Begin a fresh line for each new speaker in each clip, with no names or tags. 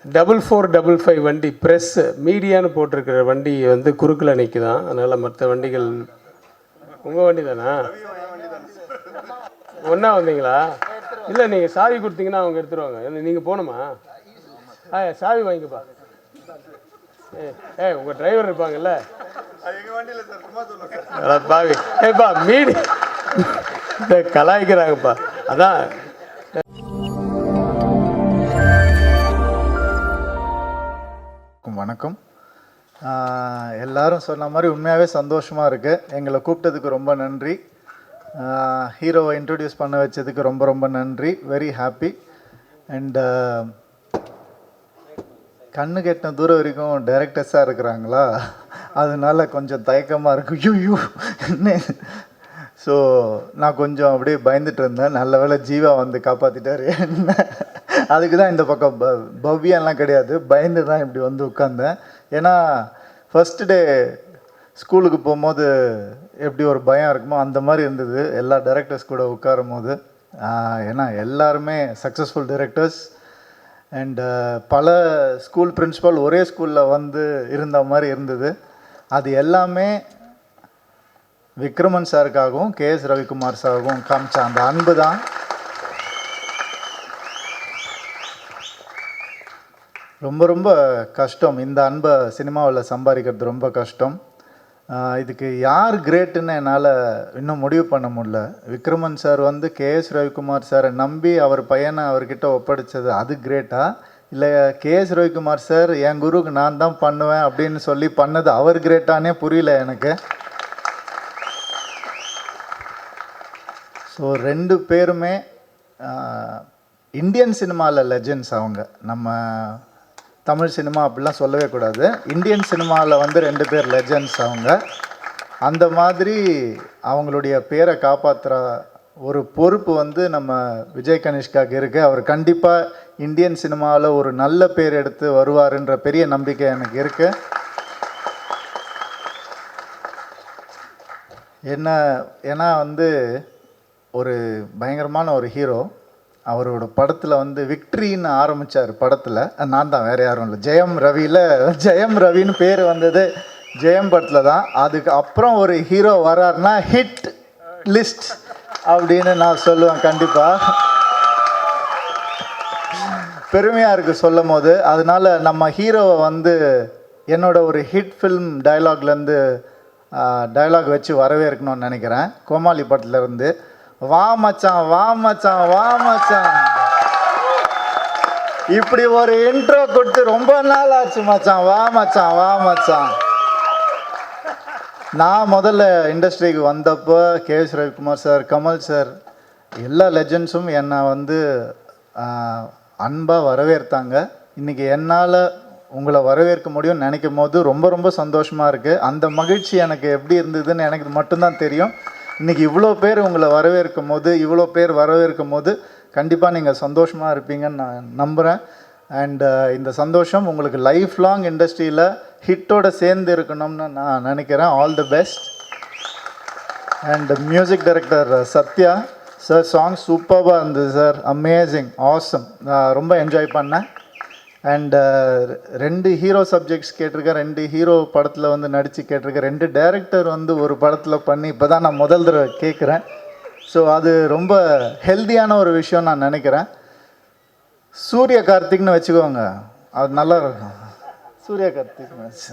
4455 வண்டி ப்ரெஸ் மீடியான்னு போட்டிருக்கிற வண்டி வந்து குறுக்கில் நிற்குதான். அதனால் மற்ற வண்டிகள் உங்கள் வண்டி தானா? ஒன்றா வந்தீங்களா? இல்லை, நீங்கள் சாவி கொடுத்தீங்கன்னா அவங்க எடுத்துருவாங்க. நீங்கள் போகணுமா? சாவி வாங்கிக்கப்பா. உங்கள் டிரைவர் இருப்பாங்கல்ல. பாவி ஏப்பா மீடி கலாய்க்கிறாங்கப்பா. அதான்
வணக்கம். எல்லாரும் சொன்ன மாதிரி உண்மையாகவே சந்தோஷமாக இருக்குது. எங்களை கூப்பிட்டதுக்கு ரொம்ப நன்றி. ஹீரோவை இன்ட்ரடியூஸ் பண்ண வச்சதுக்கு ரொம்ப ரொம்ப நன்றி. Very happy. அண்டு கண்ணு கெட்டின தூரம் வரைக்கும் டைரக்டர்ஸாக இருக்கிறாங்களா, அதனால கொஞ்சம் தயக்கமாக இருக்கு. யூ ஸோ நான் கொஞ்சம் அப்படியே பயந்துட்டு இருந்தேன். நல்ல வேளை ஜீவா வந்து காப்பாற்றிட்டார் என்ன. அதுக்கு தான் இந்த பக்கம் பவ்யாலாம் கிடையாது, பயந்து தான் இப்படி வந்து உட்காந்தேன். ஏன்னா ஃபஸ்ட்டு டே ஸ்கூலுக்கு போகும்போது எப்படி ஒரு பயம் இருக்குமோ அந்த மாதிரி இருந்தது எல்லா டைரக்டர்ஸ் கூட உட்காரும் போது. ஏன்னா எல்லாருமே சக்ஸஸ்ஃபுல் டைரக்டர்ஸ். அண்டு பல ஸ்கூல் பிரின்ஸிபல் ஒரே ஸ்கூலில் வந்து இருந்த மாதிரி இருந்தது. அது எல்லாமே விக்ரமன் சாருக்காகவும் கேஎஸ் ரவிக்குமார் சாருக்கும் காமிச்ச அந்த அன்பு தான். ரொம்ப ரொம்ப கஷ்டம். இந்த அன்பை சினிமாவில் சம்பாதிக்கிறது ரொம்ப கஷ்டம். இதுக்கு யார் கிரேட்டுன்னு என்னால் இன்னும் முடிவு பண்ண முடியல. விக்ரமன் சார் வந்து கேஎஸ் ரவிக்குமார் சாரை நம்பி அவர் பையனை அவர்கிட்ட ஒப்படைச்சது அது கிரேட்டா, இல்லை கேஎஸ் ரவிக்குமார் சார் என் குருவுக்கு நான் தான் பண்ணுவேன் அப்படின்னு சொல்லி பண்ணது அவர் கிரேட்டானே புரியல எனக்கு. ஸோ ரெண்டு பேருமே இந்தியன் சினிமாவில் லெஜெண்ட்ஸ். அவங்க நம்ம தமிழ் சினிமா அப்படிலாம் சொல்லவே கூடாது. இந்தியன் சினிமாவில் வந்து ரெண்டு பேர் லெஜெண்ட்ஸ் அவங்க. அந்த மாதிரி அவங்களுடைய பேரை காப்பாற்றுற ஒரு பொறுப்பு வந்து நம்ம விஜய் கனிஷ்காக்கு இருக்குது. அவர் கண்டிப்பாக இந்தியன் சினிமாவில் ஒரு நல்ல பேர் எடுத்து வருவாருன்ற பெரிய நம்பிக்கை எனக்கு இருக்குது. ஏன்னா வந்து ஒரு பயங்கரமான ஒரு ஹீரோ. அவரோட படத்தில் வந்து விக்ட்ரின்னு ஆரம்பித்தார். படத்தில் நான் தான், வேறு யாரும் இல்லை. ஜெயம் ரவின்னு பேர் வந்தது ஜெயம் படத்தில் தான். அதுக்கு அப்புறம் ஒரு ஹீரோ வராருன்னா ஹிட் லிஸ்ட் அப்படின்னு நான் சொல்லுவேன். கண்டிப்பாக பெருமையாக இருக்குது சொல்லும் போது. அதனால் நம்ம ஹீரோவை வந்து என்னோட ஒரு ஹிட் ஃபில்ம் டைலாக்லேருந்து டைலாக் வச்சு வரவேற்கணும்னு நினைக்கிறேன். கோமாளி படத்துலேருந்து, வா மச்சான் வா மச்சான் வா மச்சான், இப்படி ஒரு இன்ட்ரோ கொடுத்து ரொம்ப நாள் ஆச்சு மச்சான், வா மச்சான் வா மச்சான். நான் முதல்ல இண்டஸ்ட்ரிக்கு வந்தப்போ கேஎஸ் ரவிக்குமார் சார், கமல் சார், எல்லா லெஜண்ட்ஸும் என்னை வந்து அன்பாக வரவேற்றாங்க. இன்றைக்கி என்னால் உங்களை வரவேற்க முடியும்னு நினைக்கும் போது ரொம்ப ரொம்ப சந்தோஷமாக இருக்குது. அந்த மகிழ்ச்சி எனக்கு எப்படி இருந்ததுன்னு எனக்கு மட்டும்தான் தெரியும். இன்றைக்கி இவ்வளோ பேர் உங்களை வரவேற்கும் போது கண்டிப்பாக நீங்கள் சந்தோஷமாக இருப்பீங்கன்னு நான் நம்புகிறேன். அண்டு இந்த சந்தோஷம் உங்களுக்கு லைஃப் லாங் இண்டஸ்ட்ரியில் ஹிட்டோடு சேர்ந்து இருக்கணும்னு நான் நினைக்கிறேன். All the best. And music director Sathya sir, song சூப்பராக இருந்தது சார், அமேசிங், ஆசம். நான் ரொம்ப என்ஜாய் பண்ணேன். அண்டு 2 ஹீரோ சப்ஜெக்ட்ஸ் கேட்டிருக்கேன், 2 ஹீரோ படத்தில் வந்து நடித்து கேட்டிருக்கேன், 2 டைரக்டர் வந்து ஒரு படத்தில் பண்ணி இப்போ தான் நான் முதல் தடவை கேட்குறேன். ஸோ அது ரொம்ப ஹெல்த்தியான ஒரு விஷயம் நான் நினைக்கிறேன். சூர்ய கார்த்திக்னு வச்சுக்கோங்க, அது நல்லா இருக்கும். சூர்ய கார்த்திக்னு வச்சு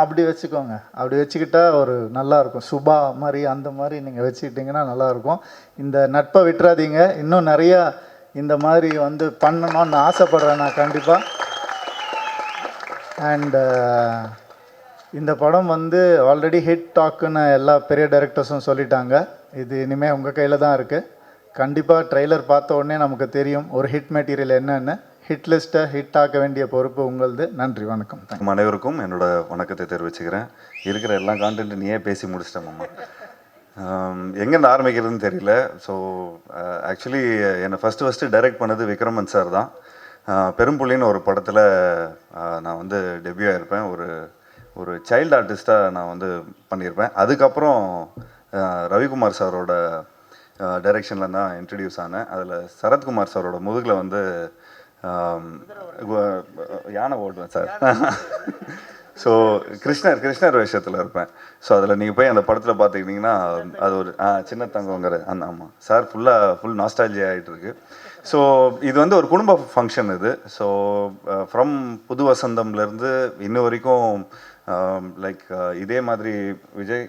அப்படி வச்சுக்கோங்க. அப்படி வச்சுக்கிட்டா ஒரு நல்லாயிருக்கும். சுபா மாதிரி அந்த மாதிரி நீங்கள் வச்சுக்கிட்டிங்கன்னா நல்லாயிருக்கும். இந்த நட்பை விட்டுறாதீங்க. இன்னும் நிறையா இந்த மாதிரி வந்து பண்ணணும்னு ஆசைப்பட்றேன் நான் கண்டிப்பாக. அண்டு இந்த படம் வந்து ஆல்ரெடி ஹிட் டாக்குன்னு எல்லா பெரிய டைரக்டர்ஸும் சொல்லிட்டாங்க. இது இனிமேல் உங்கள் கையில் தான் இருக்குது. கண்டிப்பாக ட்ரெய்லர் பார்த்த உடனே நமக்கு தெரியும் ஒரு ஹிட் மெட்டீரியல் என்னென்னு. ஹிட் லிஸ்ட்டை ஹிட் ஆக்க வேண்டிய பொறுப்பு உங்களது. நன்றி, வணக்கம்.
அனைவருக்கும் என்னோடய வணக்கத்தை தெரிவிச்சுக்கிறேன். இருக்கிற எல்லா கான்டென்ட்டு நீயே பேசி முடிச்சிட்டேன் மாமா. எங்கேருந்து ஆரம்பிக்கிறதுன்னு தெரியல. ஸோ ஆக்சுவலி என்னை ஃபஸ்ட்டு டைரக்ட் பண்ணது விக்ரமன் சார் தான். பெரும்புள்ளின்னு ஒரு படத்தில் நான் வந்து டெபியூ ஆகிருப்பேன். ஒரு சைல்டு ஆர்டிஸ்ட்டாக நான் வந்து பண்ணியிருப்பேன். அதுக்கப்புறம் ரவிக்குமார் சாரோட டைரெக்ஷனில் தான் இன்ட்ரடியூஸ் ஆனேன். அதில் சரத்குமார் சாரோட முதுகில் வந்து யானை ஓட்டுவேன் சார். ஸோ கிருஷ்ணர் வேஷத்தில் இருப்பேன். ஸோ அதில் நீங்கள் போய் அந்த படத்தில் பார்த்துக்கிட்டிங்கன்னா அது ஒரு சின்ன தங்கங்கிற அந்த ஆமாம் சார் ஃபுல் நாஸ்டாலஜியா ஆகிட்டு இருக்கு. ஸோ இது வந்து ஒரு குடும்ப ஃபங்க்ஷன் இது. ஸோ ஃப்ரம் புது வசந்தம்லேருந்து இன்ன வரைக்கும் லைக் இதே மாதிரி விஜய்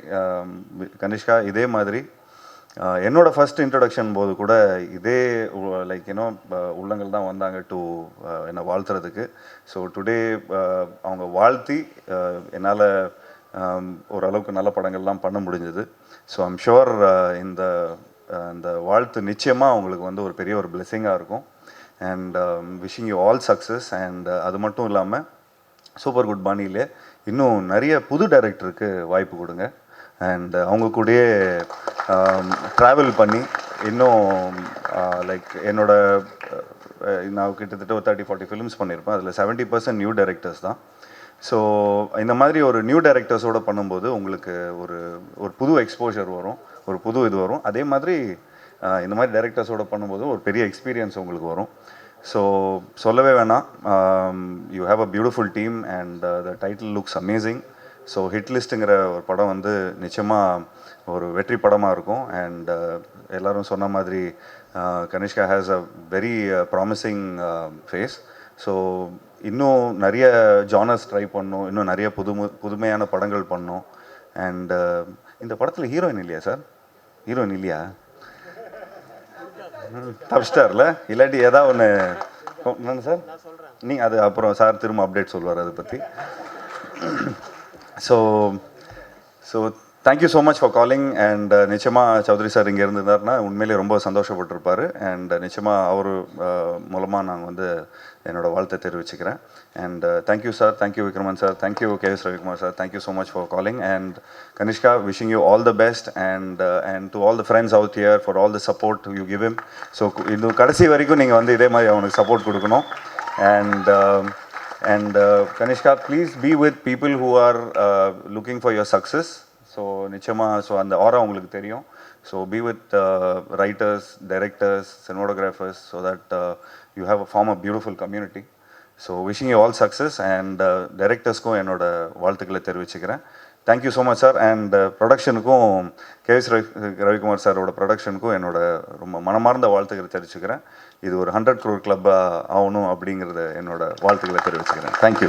கனிஷ்கா இதே மாதிரி என்னோடய ஃபஸ்ட் இன்ட்ரடக்ஷன் போது கூட இதே லைக் உள்ளங்கள் தான் வந்தாங்க டு என்னை வாழ்த்துறதுக்கு. ஸோ டுடே அவங்க வாழ்த்தி என்னால் ஓரளவுக்கு நல்ல படங்கள்லாம் பண்ண முடிஞ்சது. ஸோ ஐம் ஷுவர் இந்த வாழ்த்து நிச்சயமாக அவங்களுக்கு வந்து ஒரு பெரிய ஒரு பிளெஸ்ஸிங்காக இருக்கும். And wishing you all success. And அது மட்டும் இல்லாமல் சூப்பர் குட் பாணியிலே இன்னும் நிறைய புது டைரக்டருக்கு வாய்ப்பு கொடுங்க. அண்ட் அவங்க கூடயே ட்ராவல் பண்ணி இன்னும் லைக் நான் கிட்டத்தட்ட ஒரு 30-40 ஃபிலிம்ஸ் பண்ணியிருப்பேன். அதில் 70% நியூ டைரக்டர்ஸ் தான். ஸோ இந்த மாதிரி ஒரு நியூ டைரக்டர்ஸோடு பண்ணும்போது உங்களுக்கு ஒரு புது எக்ஸ்போஷர் வரும், ஒரு புது இது வரும். அதே மாதிரி இந்த மாதிரி டைரக்டர்ஸோடு பண்ணும்போது ஒரு பெரிய எக்ஸ்பீரியன்ஸ் உங்களுக்கு வரும். ஸோ சொல்லவே வேணாம், you have a beautiful team and the title looks amazing. So hit லிஸ்ட்டுங்கிற ஒரு படம் வந்து நிச்சயமாக ஒரு வெற்றி படமாக இருக்கும். அண்ட் எல்லோரும் சொன்ன மாதிரி Kanishka has a very promising phase. So இன்னும் நிறைய ஜானர்ஸ் ட்ரை பண்ணணும், இன்னும் நிறைய புதுமையான படங்கள் பண்ணணும். அண்ட் இந்த படத்தில் ஹீரோயின் இல்லையா சார்? ஹீரோயின் இல்லையா? தப்ஸ்டார்ல இல்லாட்டி ஏதாவது ஒன்று என்னங்க சார்? நீங்கள் அது அப்புறம் சார் திரும்ப அப்டேட் சொல்லுவார் அதை பற்றி. So thank you so much for calling. And நிச்சயமாக சௌத்ரி சார் இங்கே இருந்திருந்தாருன்னா உண்மையிலே ரொம்ப சந்தோஷப்பட்டிருப்பார். அண்ட் நிச்சயமாக அவர் மூலமாக நாங்கள் வந்து என்னோடய வாழ்த்தை தெரிவிச்சுக்கிறேன். And thank you sir, thank you Vikraman sir, thank you KS Ravikumar sir, thank you so much for calling. And Kanishka, wishing you all the best. And to all the friends out here for all the support you give him. So இது கடைசி வரைக்கும் நீங்கள் வந்து இதே மாதிரி அவனுக்கு support கொடுக்கணும். And Kanishka, please be with people who are looking for your success. So நிச்சயமாக ஸோ அந்த ஆரா உங்களுக்கு தெரியும். So be with writers, directors, cinematographers so that you have a form of beautiful community. So wishing you all success. And directorsக்கும் என்னோட வாழ்த்துக்களை தெரிவிச்சுக்கிறேன். Thank you so much sir. And ப்ரொடக்ஷனுக்கும் KS ரவிக்குமார் சாரோட ப்ரொடக்ஷனுக்கும் என்னோட ரொம்ப மனமார்ந்த வாழ்த்துக்களை தெரிவிச்சுக்கிறேன். இது ஒரு 100 crore கிளப்பாக ஆகணும் அப்படிங்கிறத என்னோட வாழ்த்துக்களை தெரிவிச்சுக்கிறேன். தேங்க்யூ.